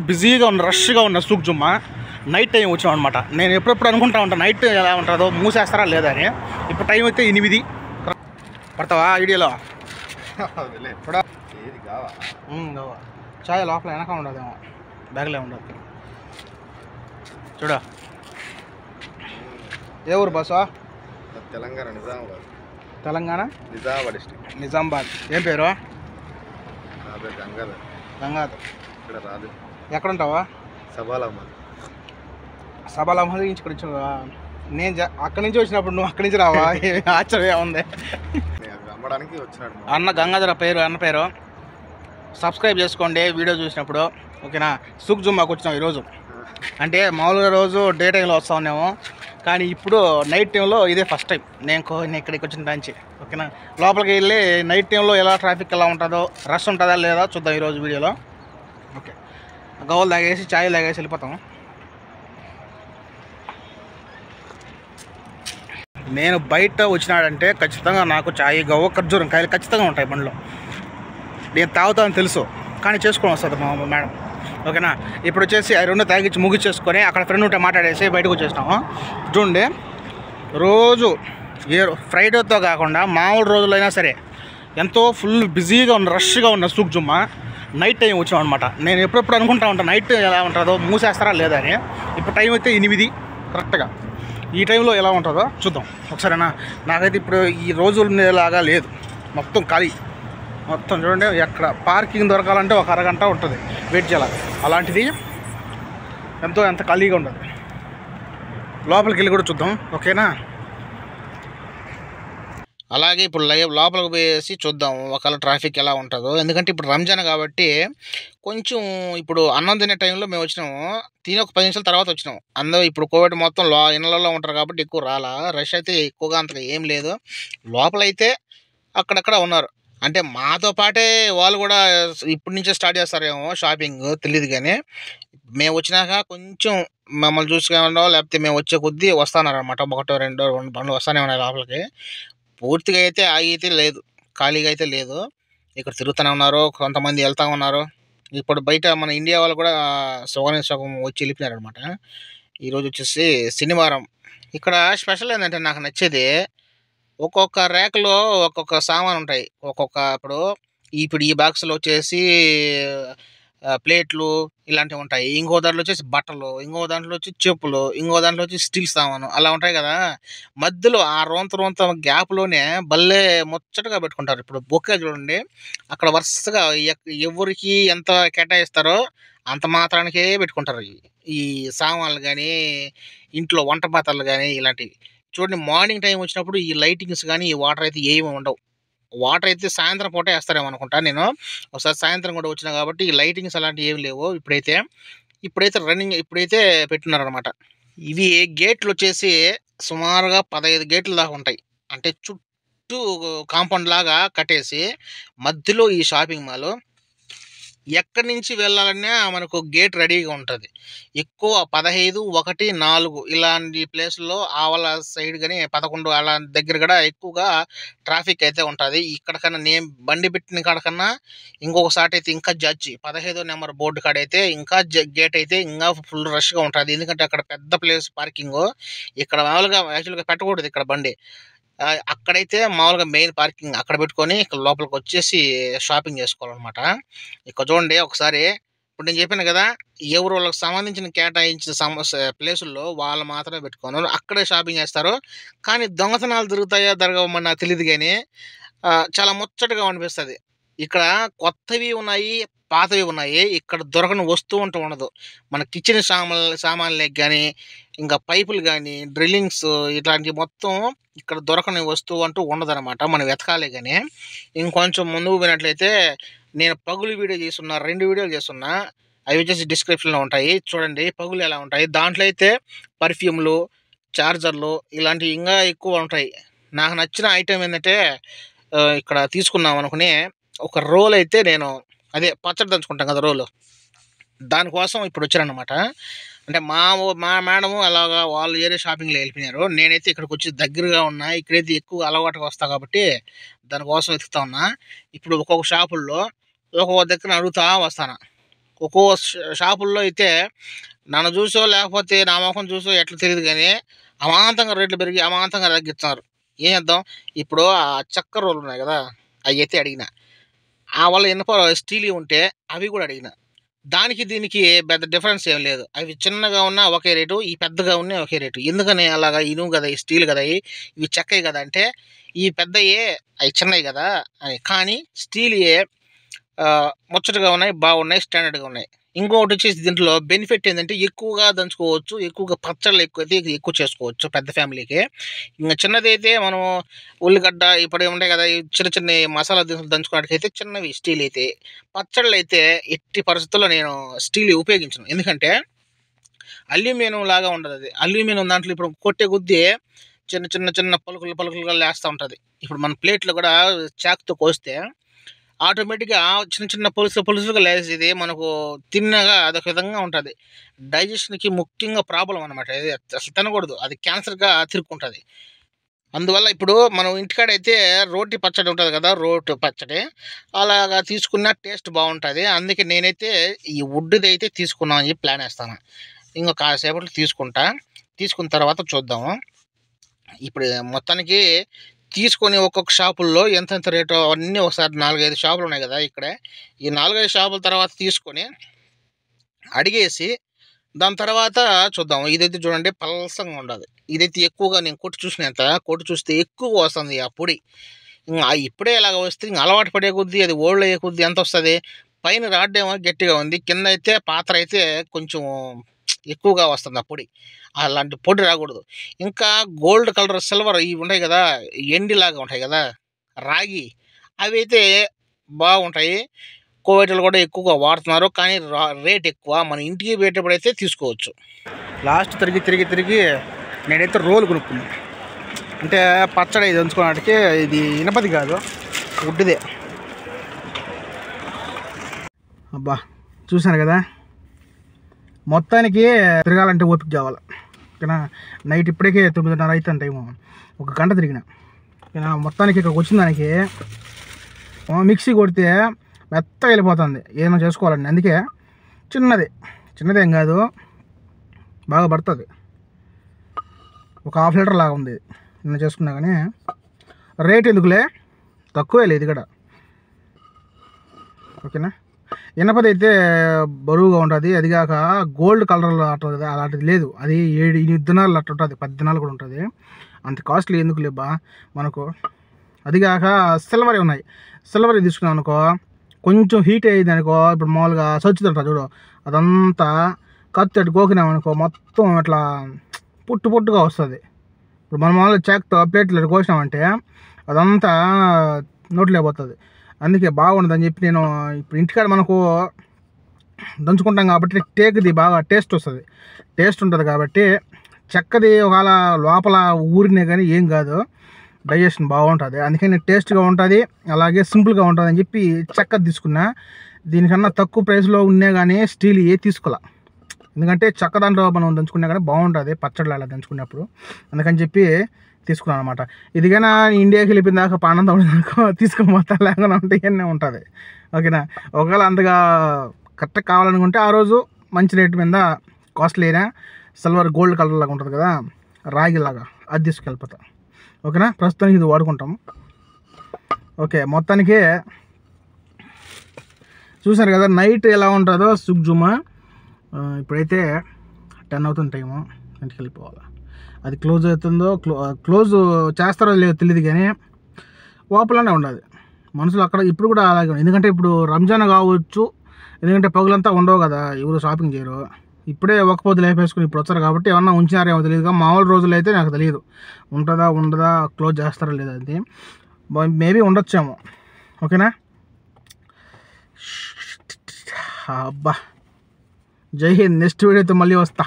బిజీగా ఉన్న రష్గా ఉన్న సూక్ జుమ్మా నైట్ టైం వచ్చాం అనమాట. నేను ఎప్పుడెప్పుడు అనుకుంటా ఉంటాను నైట్ ఎలా ఉంటుందో, మూసేస్తారా లేదా అని. ఇప్పుడు టైం అయితే 8 పడతావా ఐడియాలో? చాయ్ లోపల వెనక ఉండదేమో, బ్యాగ్లో ఉండదు. చూడ ఏ ఊరు బస్సా? తెలంగాణ నిజామాబాద్. తెలంగాణ నిజామాబాద్ డిస్ట్రిక్ట్. నిజామాబాద్. ఏం పేరు? నా పేరు గంగాధర్. గంగాధర్. ఇక్కడ రాదు. ఎక్కడ ఉంటావా? సబాల్ అహ్మద్ నుంచి ఇక్కడ వచ్చావా? నేను అక్కడి నుంచి వచ్చినప్పుడు నువ్వు అక్కడి నుంచి రావా? ఆశ్చర్యం ఉంది. అమ్మడానికి వచ్చినాడు అన్న గంగాధర పేరు, అన్న పేరు. సబ్స్క్రైబ్ చేసుకోండి వీడియో చూసినప్పుడు, ఓకేనా? సూక్ జుమ్మాకి వచ్చినాం ఈరోజు. అంటే మామూలుగా రోజు డే టైంలో వస్తూ ఉన్నాము, కానీ ఇప్పుడు నైట్ టైంలో ఇదే ఫస్ట్ టైం నేను ఇక్కడికి వచ్చిన దాంచి, ఓకేనా? లోపలికి వెళ్ళి నైట్ టైంలో ఎలా ట్రాఫిక్ ఎలా ఉంటుందో, రష్ ఉంటుందా లేదా చూద్దాం ఈరోజు వీడియోలో. ఓకే, గవ్వలు తాగేసి చాయ్ తాగేసి వెళ్ళిపోతాము. నేను బయట వచ్చినాడంటే ఖచ్చితంగా నాకు చాయ్, గవ్వ, ఖర్జూరం కాయలు ఖచ్చితంగా ఉంటాయి బండిలో. నేను తాగుతానని తెలుసు, కానీ చేసుకొని వస్తుంది మా మేడం, ఓకేనా? ఇప్పుడు వచ్చేసి ఆ రెండు తాగించి ముగిచ్చేసుకొని అక్కడ ఫ్రెండ్ ఉంటే మాట్లాడేసి బయటకు వచ్చేసినాము. చూడండి, రోజు ఫ్రైడేతో కాకుండా మామూలు రోజులైనా సరే ఎంతో ఫుల్ బిజీగా ఉన్న రష్గా ఉన్న సూక్ జుమ్మా నైట్ టైం వచ్చాం అనమాట. నేను ఎప్పుడెప్పుడు అనుకుంటా ఉంటాను నైట్ ఎలా ఉంటుందో, మూసేస్తారా లేదా అని. ఇప్పుడు టైం అయితే 8 కరెక్ట్గా. ఈ టైంలో ఎలా ఉంటుందో చూద్దాం ఒకసారేనా. నాకైతే ఇప్పుడు ఈ రోజులాగా లేదు, మొత్తం ఖాళీ. మొత్తం చూడండి, ఎక్కడ పార్కింగ్ దొరకాలంటే ఒక అరగంట ఉంటుంది వెయిట్ చేయాలి. అలాంటిది ఎంత ఖాళీగా ఉండదు. లోపలికి వెళ్ళి కూడా చూద్దాం, ఓకేనా? అలాగే ఇప్పుడు లోపలికి పోయేసి చూద్దాం ఒకవేళ ట్రాఫిక్ ఎలా ఉంటుందో. ఎందుకంటే ఇప్పుడు రంజాన్ కాబట్టి కొంచెం ఇప్పుడు అన్నం తినే టైంలో మేము వచ్చినాము, తిని ఒక 10 నిమిషాల తర్వాత వచ్చినాము. అందరూ ఇప్పుడు కోవిడ్ మొత్తం ఇళ్ళలో ఉంటారు కాబట్టి ఎక్కువ రాలా, రష్ అయితే ఎక్కువగా అంతగా ఏం లేదు. లోపలైతే అక్కడక్కడ ఉన్నారు. అంటే మాతో పాటే వాళ్ళు కూడా ఇప్పటి నుంచే స్టార్ట్ చేస్తారేమో షాపింగ్, తెలియదు. కానీ మేము వచ్చినాక కొంచెం మమ్మల్ని చూసుకున్నారో లేకపోతే మేము వచ్చే కొద్దీ వస్తున్నారనమాట. ఒకటో రెండో బండ్లు వస్తానే ఉన్నాయి లోపలికి. పూర్తిగా అయితే ఆగితే లేదు, ఖాళీగా అయితే లేదు. ఇక్కడ తిరుగుతూనే ఉన్నారు, కొంతమంది వెళ్తూ ఉన్నారు. ఇప్పుడు బయట మన ఇండియా వాళ్ళు కూడా సగం వచ్చి వెళ్ళిపోయినారనమాట. ఈరోజు వచ్చేసి శనివారం. ఇక్కడ స్పెషల్ ఏంటంటే నాకు నచ్చేది, ఒక్కొక్క ర్యాక్లో ఒక్కొక్క సామాన్ ఉంటాయి. ఇప్పుడు ఈ బాక్స్లో వచ్చేసి ప్లేట్లు ఇలాంటివి ఉంటాయి. ఇంకో దాంట్లో వచ్చేసి బట్టలు, ఇంకో దాంట్లో వచ్చి చెప్పులు, ఇంకో దాంట్లో వచ్చి స్టీల్ సామాను అలా ఉంటాయి కదా. మధ్యలో ఆ రోంత గ్యాప్లోనే భలే ముచ్చటగా పెట్టుకుంటారు. ఇప్పుడు బొకే చూడండి, అక్కడ వరుసగా ఎవరికి ఎంత కేటాయిస్తారో అంత మాత్రానికే పెట్టుకుంటారు ఈ సామాన్లు కానీ, ఇంట్లో వంట పాత్రలు కానీ ఇలాంటివి. చూడండి, మార్నింగ్ టైం వచ్చినప్పుడు ఈ లైటింగ్స్ కానీ ఈ వాటర్ అయితే ఏమి ఉండవు. వాటర్ అయితే సాయంత్రం పూట వేస్తారేమో అనుకుంటా. నేను ఒకసారి సాయంత్రం కూడా వచ్చినా కాబట్టి ఈ లైటింగ్స్ అలాంటివి ఏమి లేవు. ఇప్పుడైతే పెట్టినారనమాట. ఇవి గేట్లు వచ్చేసి సుమారుగా 15 గేట్లు దాకా ఉంటాయి. అంటే చుట్టూ కాంపౌండ్ లాగా కట్టేసి మధ్యలో ఈ షాపింగ్ మాల్. ఎక్కడి నుంచి వెళ్ళాలన్నా మనకు గేట్ రెడీగా ఉంటుంది. ఎక్కువ 15, 1, 4 ఇలాంటి ప్లేసుల్లో ఆవల సైడ్ కానీ 11 అలా దగ్గర కూడా ఎక్కువగా ట్రాఫిక్ అయితే ఉంటుంది. ఇక్కడికన్నా నేను బండి పెట్టిన కాడకన్నా ఇంకొకసారి అయితే ఇంకా 15వ నెంబర్ బోర్డు కాడైతే ఇంకా గేట్ అయితే ఇంకా ఫుల్ రష్గా ఉంటుంది. ఎందుకంటే అక్కడ పెద్ద ప్లేస్ పార్కింగ్. ఇక్కడ మామూలుగా యాక్చువల్గా పెట్టకూడదు ఇక్కడ బండి. అక్కడైతే మామూలుగా మెయిన్ పార్కింగ్ అక్కడ పెట్టుకొని ఇక్కడ లోపలికి వచ్చేసి షాపింగ్ చేసుకోవాలన్నమాట. ఇక్కడ చూడండి ఒకసారి, ఇప్పుడు నేను చెప్పాను కదా, ఎవరు వాళ్ళకి సంబంధించిన కేటాయించిన ప్లేసుల్లో వాళ్ళు మాత్రమే పెట్టుకోను, అక్కడే షాపింగ్ చేస్తారు. కానీ దొంగతనాలు జరగవమని నాకు తెలియదు. కానీ చాలా ముచ్చటగా అనిపిస్తుంది. ఇక్కడ కొత్తవి ఉన్నాయి, పాతవి ఉన్నాయి. ఇక్కడ దొరకని వస్తువు అంటూ ఉండదు. మన కిచెన్ సామాన్లకి కానీ, ఇంకా పైపులు కానీ, డ్రిల్లింగ్స్ ఇట్లాంటివి మొత్తం ఇక్కడ దొరకని వస్తువు అంటూ ఉండదన్నమాట. మనం వెతకాలే. కానీ ఇంకొంచెం ముందుకు పోయినట్లయితే నేను పగులు వీడియో చేస్తున్నా, 2 వీడియోలు చేస్తున్నా. అవి వచ్చేసి డిస్క్రిప్షన్లో ఉంటాయి, చూడండి పగులు ఎలా ఉంటాయి. దాంట్లో అయితే పర్ఫ్యూమ్లు, చార్జర్లు ఇలాంటివి ఇంకా ఎక్కువ ఉంటాయి. నాకు నచ్చిన ఐటెం ఏంటంటే ఇక్కడ తీసుకున్నాం అనుకుని ఒక రోల్ అయితే నేను పచ్చడి దంచుకుంటాం కదా రోలు, దానికోసం ఇప్పుడు వచ్చారనమాట. అంటే మా మేడము అలాగా వాళ్ళు ఏరే షాపింగ్లో వెళ్ళిపోయినారు. నేనైతే ఇక్కడికి వచ్చి దగ్గరగా ఉన్నా, ఇక్కడైతే ఎక్కువ అలవాటుగా వస్తా కాబట్టి దానికోసం వెతుకుతా ఉన్నా. ఇప్పుడు ఒక్కొక్క షాపుల్లో ఒక్కొక్క దగ్గర అడుగుతా వస్తాను. ఒక్కో షాపుల్లో అయితే నన్ను చూసో లేకపోతే నా మొఖం చూసో ఎట్లా తెలియదు కానీ అమాంతంగా రేట్లు పెరిగి అమాంతంగా తగ్గిస్తున్నారు. ఏం చేద్దాం? ఇప్పుడు ఆ చక్కెర రోళ్ళు ఉన్నాయి కదా, అవి అయితే అడిగిన. ఆ వల్ల ఇనుప స్టీల్ ఉంటే అవి కూడా అడిగిన. దానికి దీనికి పెద్ద డిఫరెన్స్ ఏం లేదు. అవి చిన్నగా ఉన్నా ఒకే రేటు, ఈ పెద్దగా ఉన్నా ఒకే రేటు. ఎందుకని అలాగా? ఇనుము కదా, ఈ స్టీల్ కదా, ఇవి చెక్కయి కదా అంటే ఈ పెద్దయే అవి చిన్నవి కదా అని. కానీ స్టీలియే ముచ్చటగా ఉన్నాయి, బాగున్నాయి, స్టాండర్డ్గా ఉన్నాయి. ఇంకొకటి వచ్చేసి దీంట్లో బెనిఫిట్ ఏంటంటే ఎక్కువగా దంచుకోవచ్చు, ఎక్కువగా పచ్చళ్ళు ఎక్కువ చేసుకోవచ్చు పెద్ద ఫ్యామిలీకి. ఇంకా చిన్నది అయితే మనం ఉల్లిగడ్డ ఇప్పుడు ఉంటాయి కదా, ఈ చిన్న చిన్న మసాలా దినుసులు దంచుకోవడానికి అయితే చిన్నవి స్టీల్ అయితే. పచ్చళ్ళు అయితే ఎట్టి పరిస్థితుల్లో నేను స్టీల్ ఉపయోగించను. ఎందుకంటే అల్యూమినియం లాగా ఉండదు అది. అల్యూమినియం దాంట్లో ఇప్పుడు కొట్టే కొద్దీ చిన్న చిన్న చిన్న పలుకులుగా లేస్తూ ఉంటుంది. ఇప్పుడు మన ప్లేట్లో కూడా చాకుతో కోస్తే ఆటోమేటిక్గా చిన్న చిన్న పులుసుగా లేసేది మనకు తిన్నగా అదొక విధంగా ఉంటుంది. డైజెషన్కి ముఖ్యంగా ప్రాబ్లం అనమాట. ఇది అసలు తినకూడదు, అది క్యాన్సర్గా తిరుక్కుంటుంది. అందువల్ల ఇప్పుడు మనం ఇంటికాడైతే రోటి పచ్చడి ఉంటుంది కదా, రోటి పచ్చడి అలాగా తీసుకున్న టేస్ట్ బాగుంటుంది. అందుకే నేనైతే ఈ వుడ్ది అయితే తీసుకున్నామని చెప్పి ప్లాన్ వేస్తాను. ఇంకో కాసేపట్లో తీసుకున్న తర్వాత చూద్దాము. ఇప్పుడు మొత్తానికి తీసుకొని ఒక్కొక్క షాపుల్లో ఎంతెంత రేటు అవన్నీ ఒకసారి 4-5 షాపులు ఉన్నాయి కదా ఇక్కడే. ఈ 4-5 షాపుల తర్వాత తీసుకొని అడిగేసి దాని తర్వాత చూద్దాం. ఇదైతే చూడండి పలసంగా ఉండదు. ఇదైతే ఎక్కువగా నేను కొట్టి చూస్తే ఎక్కువ వస్తుంది ఆ పొడి. ఇంకా ఇప్పుడే ఇలాగ వస్తే ఇంకా అలవాటు పడే కొద్దీ అది ఓల్డ్ అయ్యే కొద్దీ ఎంత వస్తుంది? పైన రాడ్డేమో గట్టిగా ఉంది, కింద అయితే పాత్ర అయితే కొంచెం ఎక్కువగా వస్తుంది ఆ పొడి. అలాంటి పొడి రాకూడదు. ఇంకా గోల్డ్ కలర్, సిల్వర్ ఇవి ఉంటాయి కదా, ఎండిలాగా ఉంటాయి కదా రాగి, అవి అయితే బాగుంటాయి. కోవేటలు కూడా ఎక్కువగా వాడుతున్నారు, కానీ రేట్ ఎక్కువ. మన ఇంటికి పోయేటప్పుడు అయితే తీసుకోవచ్చు. లాస్ట్ తిరిగి నేనైతే రోలు కొనుక్కున్నాను. అంటే పచ్చడి ఇది ఉంచుకోవడానికి. ఇది ఇనపది కాదు, వుడ్దే. అబ్బా చూశాను కదా, మొత్తానికి తిరగాలంటే ఓపిక కావాలి. ఓకేనా? నైట్ ఇప్పటికే 9:30 అవుతుంది టైము. 1 గంట తిరిగిన. ఓకేనా? మొత్తానికి ఇక్కడికి వచ్చిన దానికి మిక్సీ కొడితే మెత్తగా వెళ్ళిపోతుంది ఏమైనా చేసుకోవాలండి. అందుకే చిన్నదేం కాదు, బాగా పడుతుంది. ఒక 1/2 లీటర్ లాగా ఉంది నేను చేసుకున్నా. కానీ రేట్ ఎందుకులే, తక్కువే లేదు ఇక్కడ. ఓకేనా? ఇనపది అయితే బరువుగా ఉంటుంది. అదిగాక గోల్డ్ కలర్లో అట్లా కదా, అలాంటిది లేదు. అది 7-8 దినాలు అట్లా ఉంటుంది, 10 దినాలు కూడా ఉంటుంది. అంత కాస్ట్లీ ఎందుకు లేబా మనకు. అదిగాక సిల్వర్ ఉన్నాయి. సిల్వర్ తీసుకున్నాం అనుకో, కొంచెం హీట్ అయ్యింది అనుకో, ఇప్పుడు మామూలుగా సచ్చుతుంటా చూడు, అదంతా కత్తి గోకినాం అనుకో మొత్తం ఇట్లా పుట్టుగా వస్తుంది. ఇప్పుడు మనం మామూలుగా చాక్తో ప్లేట్లు కోసినామంటే అదంతా నోట్లో పోతుంది. అందుకే బాగుండదని చెప్పి నేను ఇప్పుడు ఇంటికాడ మనకు దంచుకుంటాం కాబట్టి టేక్ది బాగా టేస్ట్ ఉంటుంది కాబట్టి చెక్కది ఒకవేళ లోపల ఊరినే కానీ ఏం కాదు, డైజెషన్ బాగుంటుంది. అందుకని టేస్ట్గా ఉంటుంది, అలాగే సింపుల్గా ఉంటుంది అని చెప్పి చెక్కది తీసుకున్నా. దీనికన్నా తక్కువ ప్రైస్లో ఉన్నా కానీ స్టీల్ తీసుకోలే. ఎందుకంటే చెక్క దాంట్లో మనం దంచుకున్నా కానీ బాగుంటుంది పచ్చళ్ళు అలా దంచుకున్నప్పుడు. అందుకని చెప్పి తీసుకున్నాను అనమాట. ఇదిగైనా ఇండియాకి వెళ్ళిపోయిన దాకా పానందం తీసుకొని మొత్తం లేకుండా ఉంటే ఇవన్నీ ఉంటుంది. ఓకేనా? ఒకవేళ అంతగా కరెక్ట్గా కావాలనుకుంటే ఆ రోజు మంచి రేటు మీద కాస్ట్లీ అయినా సిల్వర్ గోల్డ్ కలర్ లాగా ఉంటుంది కదా, రాగిలాగా, అది తీసుకెళ్ళిపోతా. ఓకేనా? ప్రస్తుతానికి ఇది వాడుకుంటాము. ఓకే, మొత్తానికి చూసారు కదా నైట్ ఎలా ఉంటుందో సుగ్జుమా. ఇప్పుడైతే 10 అవుతుంది టైము, ఇంటికి వెళ్ళిపోవాలి. అది క్లోజ్ అవుతుందో క్లోజ్ చేస్తారో లేదో తెలియదు, కానీ ఓపెన్లోనే ఉండదు. మనుషులు అక్కడ ఇప్పుడు కూడా అలాగే ఉంది. ఎందుకంటే ఇప్పుడు రంజాన్ కావచ్చు, ఎందుకంటే పగులంతా ఉండవు కదా, ఎవరు షాపింగ్ చేయరు. ఇప్పుడే ఒక పొద్దు లేపేసుకుని ఇప్పుడు వచ్చారు కాబట్టి ఏమన్నా ఉంచారేమో తెలియదు. మామూలు రోజులు అయితే నాకు తెలియదు ఉండదా క్లోజ్ చేస్తారో లేదా అది. మేబీ ఉండొచ్చేమో. ఓకేనా? అబ్బా, జై హింద్. నెక్స్ట్ వీడియోతో మళ్ళీ వస్తా.